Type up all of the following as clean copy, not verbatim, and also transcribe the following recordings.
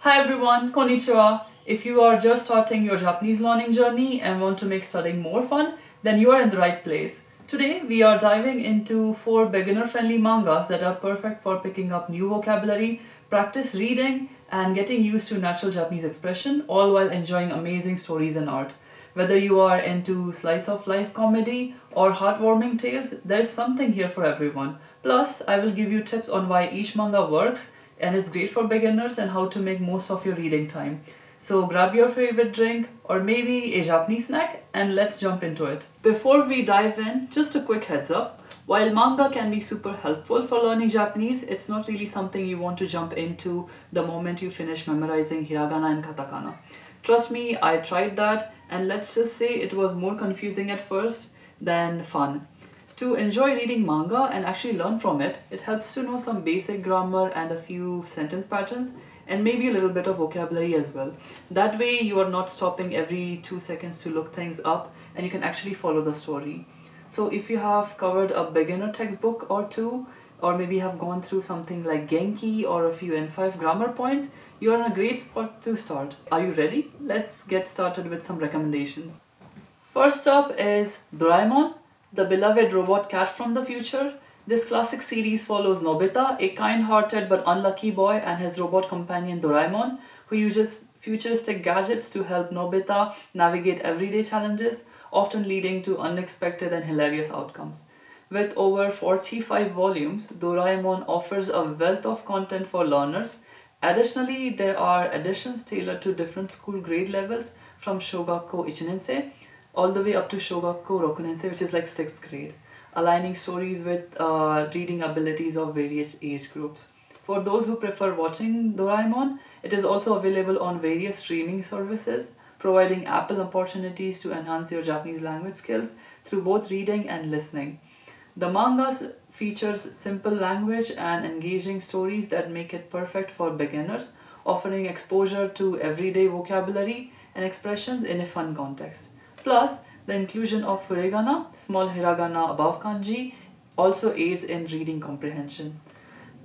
Hi everyone, konnichiwa. If you are just starting your Japanese learning journey and want to make studying more fun, then you are in the right place. Today we are diving into 4 beginner-friendly mangas that are perfect for picking up new vocabulary, practice reading, and getting used to natural Japanese expression, all while enjoying amazing stories and art. Whether you are into slice of life comedy or heartwarming tales, there's something here for everyone. Plus, I will give you tips on why each manga works and is great for beginners and how to make most of your reading time. So grab your favorite drink or maybe a Japanese snack and let's jump into it. Before we dive in, just a quick heads up. While manga can be super helpful for learning Japanese, it's not really something you want to jump into the moment you finish memorizing hiragana and katakana. Trust me, I tried that and let's just say it was more confusing at first than fun. To enjoy reading manga and actually learn from it, it helps to know some basic grammar and a few sentence patterns and maybe a little bit of vocabulary as well. That way, you are not stopping every 2 seconds to look things up and you can actually follow the story. So, if you have covered a beginner textbook or two, or maybe have gone through something like Genki or a few N5 grammar points, you are in a great spot to start. Are you ready? Let's get started with some recommendations. First up is Doraemon, the beloved robot cat from the future. This classic series follows Nobita, a kind hearted but unlucky boy, and his robot companion Doraemon, who uses futuristic gadgets to help Nobita navigate everyday challenges, often leading to unexpected and hilarious outcomes. With over 45 volumes, Doraemon offers a wealth of content for learners. Additionally, there are editions tailored to different school grade levels from Shogakko Ichinensei all the way up to Shogakko Rokunensei, which is like 6th grade, aligning stories with reading abilities of various age groups. For those who prefer watching Doraemon, it is also available on various streaming services, providing ample opportunities to enhance your Japanese language skills through both reading and listening. The mangas features simple language and engaging stories that make it perfect for beginners, offering exposure to everyday vocabulary and expressions in a fun context. Plus, the inclusion of furigana, small hiragana above kanji, also aids in reading comprehension.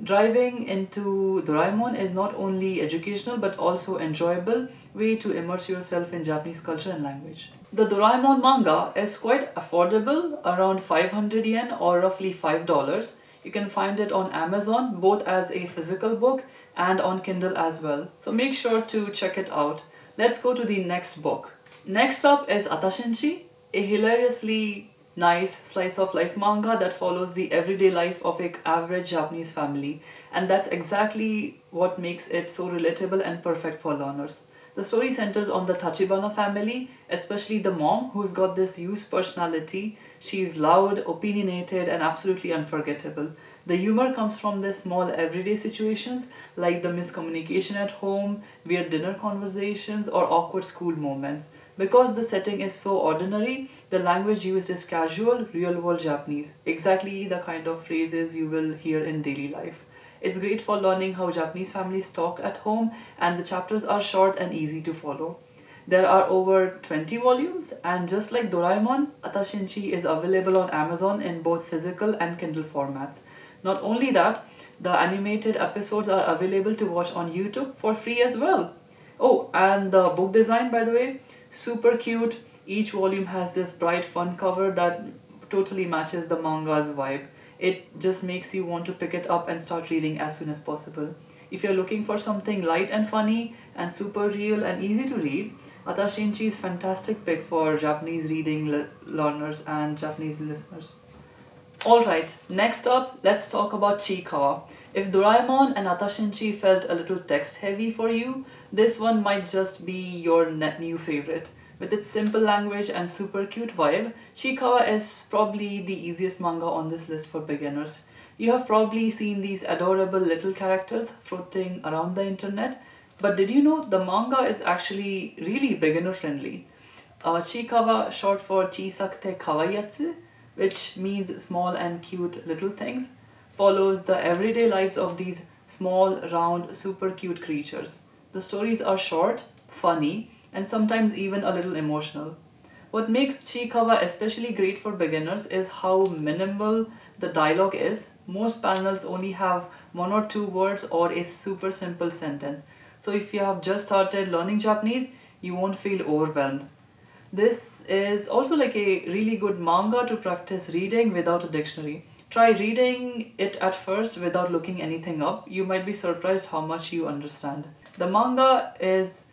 Driving into Doraemon is not only educational but also enjoyable way to immerse yourself in Japanese culture and language. The Doraemon manga is quite affordable, around 500 yen or roughly $5. You can find it on Amazon both as a physical book and on Kindle as well. So make sure to check it out. Let's go to the next book. Next up is Atashinchi, a hilariously nice slice of life manga that follows the everyday life of an average Japanese family, and that's exactly what makes it so relatable and perfect for learners. The story centers on the Tachibana family, especially the mom who's got this used personality. She's loud, opinionated, and absolutely unforgettable. The humor comes from the small everyday situations like the miscommunication at home, weird dinner conversations, or awkward school moments. Because the setting is so ordinary, the language used is casual, real world Japanese, exactly the kind of phrases you will hear in daily life. It's great for learning how Japanese families talk at home, and the chapters are short and easy to follow. There are over 20 volumes, and just like Doraemon, Atashinchi is available on Amazon in both physical and Kindle formats. Not only that, the animated episodes are available to watch on YouTube for free as well. Oh, and the book design, by the way, super cute. Each volume has this bright, fun cover that totally matches the manga's vibe. It just makes you want to pick it up and start reading as soon as possible. If you're looking for something light and funny and super real and easy to read, Atashinchi is fantastic pick for Japanese reading learners and Japanese listeners. Alright, next up, let's talk about Chiikawa. If Doraemon and Atashinchi felt a little text heavy for you, this one might just be your new favorite. With its simple language and super cute vibe, Chiikawa is probably the easiest manga on this list for beginners. You have probably seen these adorable little characters floating around the internet, but did you know the manga is actually really beginner friendly? Chiikawa, short for Chisakute Kawaiyatsu, which means small and cute little things, follows the everyday lives of these small, round, super cute creatures. The stories are short, funny, and sometimes even a little emotional. What makes Chiikawa especially great for beginners is how minimal the dialogue is. Most panels only have one or two words or a super simple sentence. So if you have just started learning Japanese, you won't feel overwhelmed. This is also like a really good manga to practice reading without a dictionary. Try reading it at first without looking anything up. You might be surprised how much you understand. The manga is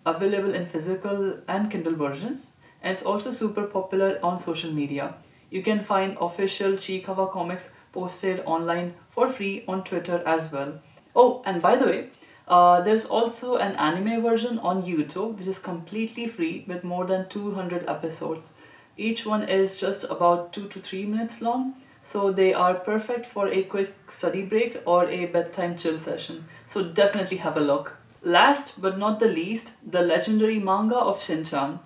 available in physical and Kindle versions, and it's also super popular on social media. You can find official Chiikawa comics posted online for free on Twitter as well. Oh, and by the way, there's also an anime version on YouTube which is completely free with more than 200 episodes. Each one is just about 2 to 3 minutes long, so they are perfect for a quick study break or a bedtime chill session. So definitely have a look. Last but not the least, the legendary manga of Shinchan.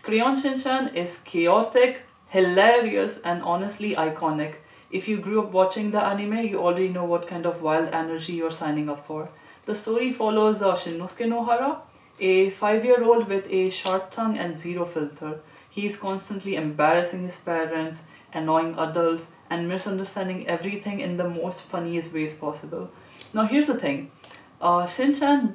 Crayon Shinchan is chaotic, hilarious, and honestly iconic. If you grew up watching the anime, you already know what kind of wild energy you're signing up for. The story follows Shinnosuke Nohara, a 5-year-old with a sharp tongue and zero filter. He is constantly embarrassing his parents, annoying adults, and misunderstanding everything in the most funniest ways possible. Now here's the thing. Shinchan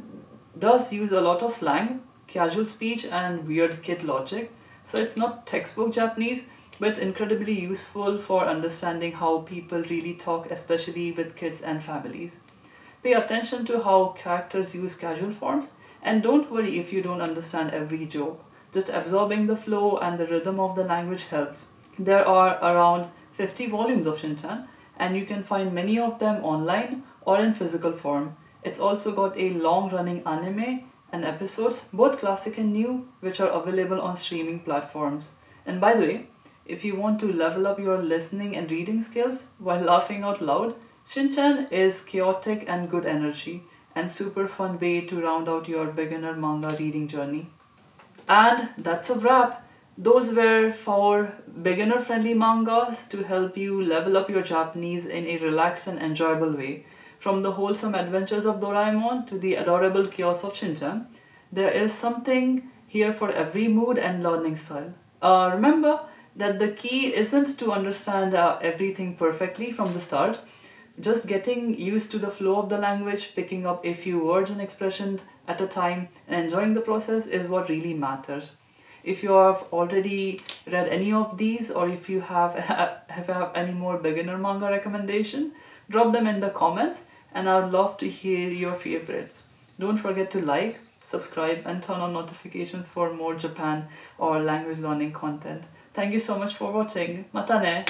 does use a lot of slang, casual speech, and weird kid logic. So it's not textbook Japanese, but it's incredibly useful for understanding how people really talk, especially with kids and families. Pay attention to how characters use casual forms, and don't worry if you don't understand every joke. Just absorbing the flow and the rhythm of the language helps. There are around 50 volumes of Shinchan, and you can find many of them online or in physical form. It's also got a long running anime and episodes, both classic and new, which are available on streaming platforms. And by the way, if you want to level up your listening and reading skills while laughing out loud, Shinchan is chaotic and good energy, and super fun way to round out your beginner manga reading journey. And that's a wrap. Those were 4 beginner friendly mangas to help you level up your Japanese in a relaxed and enjoyable way. From the wholesome adventures of Doraemon to the adorable chaos of Shinchan, there is something here for every mood and learning style. Remember that the key isn't to understand everything perfectly from the start. Just getting used to the flow of the language, picking up a few words and expressions at a time, and enjoying the process is what really matters. If you have already read any of these, or if you have any more beginner manga recommendation, drop them in the comments, and I would love to hear your favorites. Don't forget to like, subscribe, and turn on notifications for more Japan or language learning content. Thank you so much for watching. Mata ne!